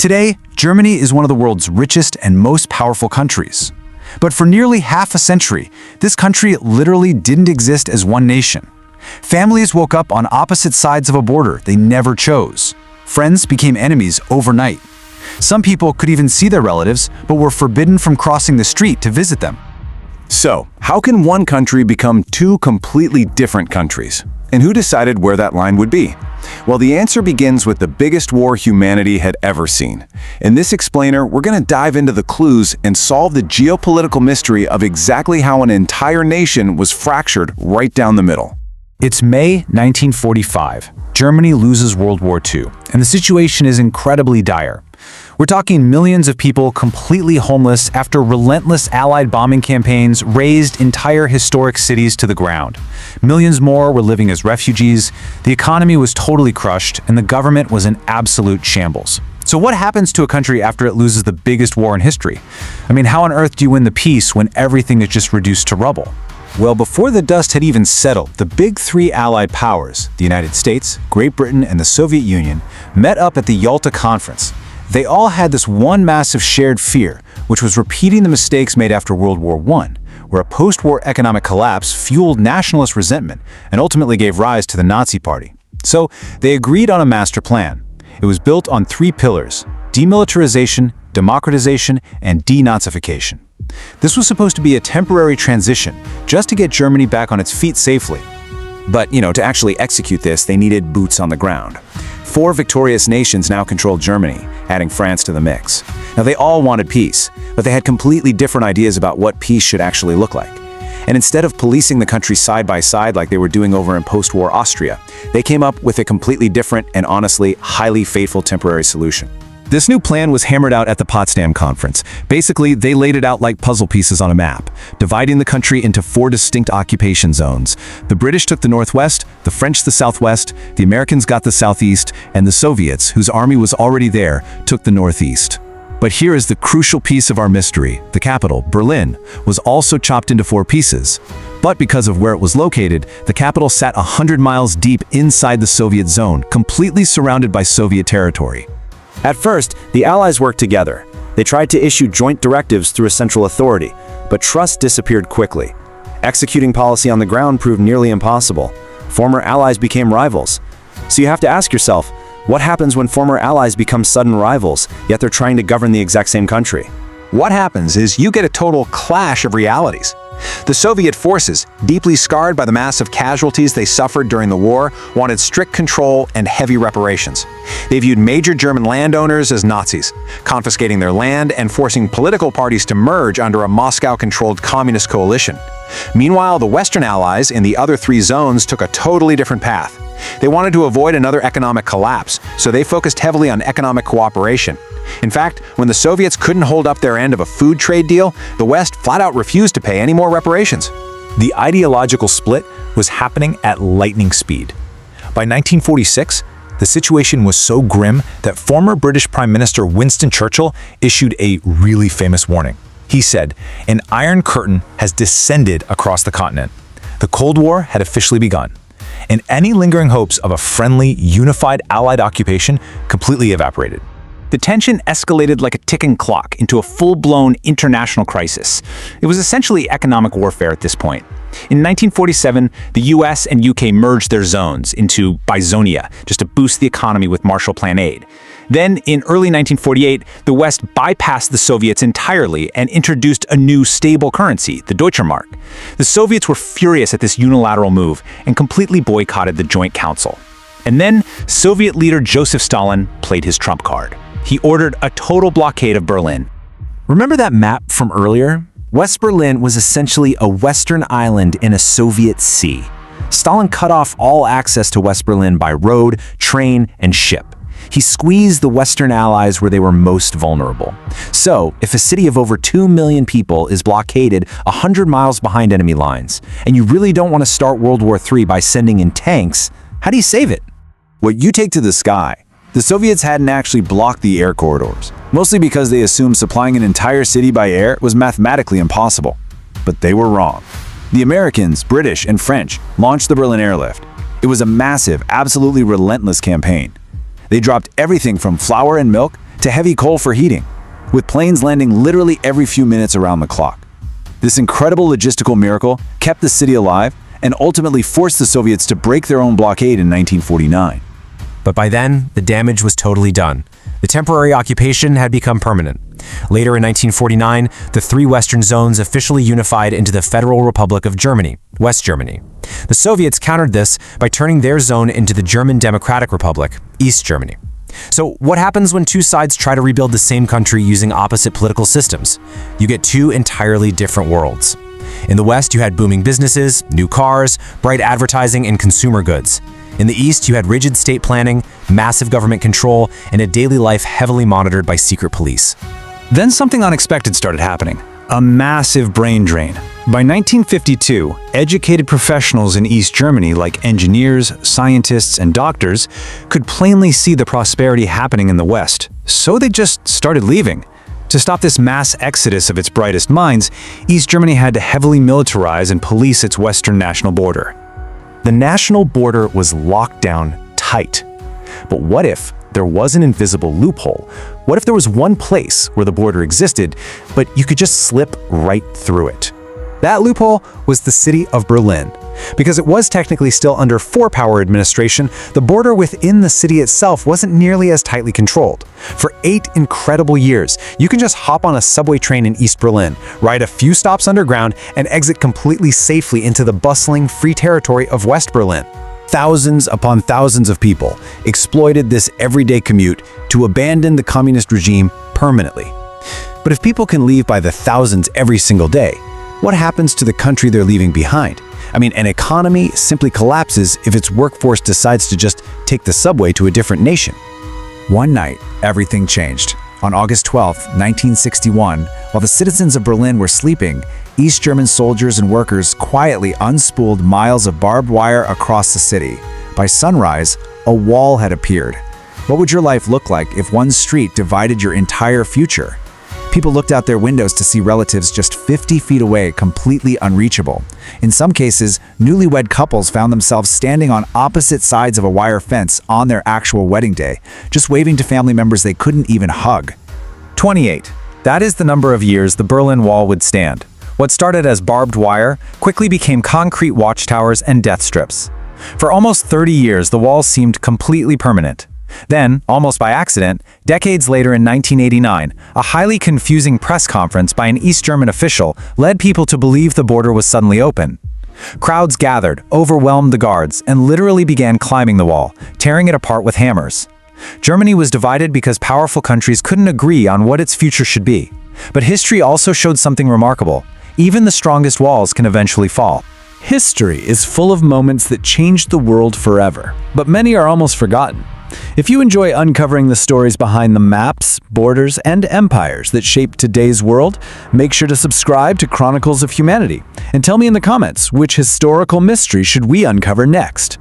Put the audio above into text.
Today, Germany is one of the world's richest and most powerful countries. But for nearly half a century, this country literally didn't exist as one nation. Families woke up on opposite sides of a border they never chose. Friends became enemies overnight. Some people could even see their relatives, but were forbidden from crossing the street to visit them. So, how can one country become two completely different countries? And who decided where that line would be? Well, the answer begins with the biggest war humanity had ever seen. In this explainer, we're going to dive into the clues and solve the geopolitical mystery of exactly how an entire nation was fractured right down the middle. It's May 1945. Germany loses World War II, and the situation is incredibly dire. We're talking millions of people completely homeless after relentless Allied bombing campaigns razed entire historic cities to the ground. Millions more were living as refugees, the economy was totally crushed, and the government was in absolute shambles. So what happens to a country after it loses the biggest war in history? I mean, how on earth do you win the peace when everything is just reduced to rubble? Well, before the dust had even settled, the big three Allied powers, the United States, Great Britain, and the Soviet Union, met up at the Yalta Conference. They all had this one massive shared fear, which was repeating the mistakes made after World War I, where a post-war economic collapse fueled nationalist resentment and ultimately gave rise to the Nazi Party. So they agreed on a master plan. It was built on three pillars: demilitarization, democratization, and denazification. This was supposed to be a temporary transition, just to get Germany back on its feet safely. But, to actually execute this, they needed boots on the ground. 4 victorious nations now controlled Germany, adding France to the mix. Now, they all wanted peace, but they had completely different ideas about what peace should actually look like. And instead of policing the country side by side like they were doing over in post-war Austria, they came up with a completely different and honestly highly fateful temporary solution. This new plan was hammered out at the Potsdam Conference. Basically, they laid it out like puzzle pieces on a map, dividing the country into 4 distinct occupation zones. The British took the northwest, the French the southwest, the Americans got the southeast, and the Soviets, whose army was already there, took the northeast. But here is the crucial piece of our mystery. The capital, Berlin, was also chopped into 4 pieces. But because of where it was located, the capital sat 100 miles deep inside the Soviet zone, completely surrounded by Soviet territory. At first, the Allies worked together. They tried to issue joint directives through a central authority, but trust disappeared quickly. Executing policy on the ground proved nearly impossible. Former allies became rivals. So you have to ask yourself, what happens when former allies become sudden rivals, yet they're trying to govern the exact same country? What happens is you get a total clash of realities. The Soviet forces, deeply scarred by the massive casualties they suffered during the war, wanted strict control and heavy reparations. They viewed major German landowners as Nazis, confiscating their land and forcing political parties to merge under a Moscow-controlled communist coalition. Meanwhile, the Western Allies in the other 3 zones took a totally different path. They wanted to avoid another economic collapse, so they focused heavily on economic cooperation. In fact, when the Soviets couldn't hold up their end of a food trade deal, the West flat out refused to pay any more reparations. The ideological split was happening at lightning speed. By 1946, the situation was so grim that former British Prime Minister Winston Churchill issued a really famous warning. He said, "An iron curtain has descended across the continent. The Cold War had officially begun, and any lingering hopes of a friendly, unified Allied occupation completely evaporated." The tension escalated like a ticking clock into a full-blown international crisis. It was essentially economic warfare at this point. In 1947, the US and UK merged their zones into Bizonia just to boost the economy with Marshall Plan aid. Then, in early 1948, the West bypassed the Soviets entirely and introduced a new stable currency, the Deutsche Mark. The Soviets were furious at this unilateral move and completely boycotted the Joint Council. And then, Soviet leader Joseph Stalin played his trump card. He ordered a total blockade of Berlin. Remember that map from earlier? West Berlin was essentially a western island in a Soviet sea. Stalin cut off all access to West Berlin by road, train, and ship. He squeezed the Western Allies where they were most vulnerable. So, if a city of over 2 million people is blockaded 100 miles behind enemy lines, and you really don't want to start World War III by sending in tanks, how do you save it? What you take to the sky. The Soviets hadn't actually blocked the air corridors, mostly because they assumed supplying an entire city by air was mathematically impossible. But they were wrong. The Americans, British, and French launched the Berlin Airlift. It was a massive, absolutely relentless campaign. They dropped everything from flour and milk to heavy coal for heating, with planes landing literally every few minutes around the clock. This incredible logistical miracle kept the city alive and ultimately forced the Soviets to break their own blockade in 1949. But by then, the damage was totally done. The temporary occupation had become permanent. Later in 1949, the three Western zones officially unified into the Federal Republic of Germany, West Germany. The Soviets countered this by turning their zone into the German Democratic Republic, East Germany. So what happens when two sides try to rebuild the same country using opposite political systems? You get two entirely different worlds. In the West, you had booming businesses, new cars, bright advertising, and consumer goods. In the East, you had rigid state planning, massive government control, and a daily life heavily monitored by secret police. Then something unexpected started happening. A massive brain drain. By 1952, educated professionals in East Germany like engineers, scientists, and doctors could plainly see the prosperity happening in the West, so they just started leaving. To stop this mass exodus of its brightest minds, East Germany had to heavily militarize and police its western national border. The national border was locked down tight. But what if there was an invisible loophole? What if there was one place where the border existed, but you could just slip right through it? That loophole was the city of Berlin. Because it was technically still under four-power administration, the border within the city itself wasn't nearly as tightly controlled. For 8 incredible years, you can just hop on a subway train in East Berlin, ride a few stops underground, and exit completely safely into the bustling, free territory of West Berlin. Thousands upon thousands of people exploited this everyday commute to abandon the communist regime permanently. But if people can leave by the thousands every single day, what happens to the country they're leaving behind? I mean, an economy simply collapses if its workforce decides to just take the subway to a different nation. One night, everything changed. On August 12, 1961, while the citizens of Berlin were sleeping, East German soldiers and workers quietly unspooled miles of barbed wire across the city. By sunrise, a wall had appeared. What would your life look like if one street divided your entire future? People looked out their windows to see relatives just 50 feet away, completely unreachable. In some cases, newlywed couples found themselves standing on opposite sides of a wire fence on their actual wedding day, just waving to family members they couldn't even hug. 28. That is the number of years the Berlin Wall would stand. What started as barbed wire quickly became concrete watchtowers and death strips. For almost 30 years, the wall seemed completely permanent. Then, almost by accident, decades later in 1989, a highly confusing press conference by an East German official led people to believe the border was suddenly open. Crowds gathered, overwhelmed the guards, and literally began climbing the wall, tearing it apart with hammers. Germany was divided because powerful countries couldn't agree on what its future should be. But history also showed something remarkable. Even the strongest walls can eventually fall. History is full of moments that changed the world forever, but many are almost forgotten. If you enjoy uncovering the stories behind the maps, borders, and empires that shape today's world, make sure to subscribe to Chronicles of Humanity and tell me in the comments which historical mystery should we uncover next.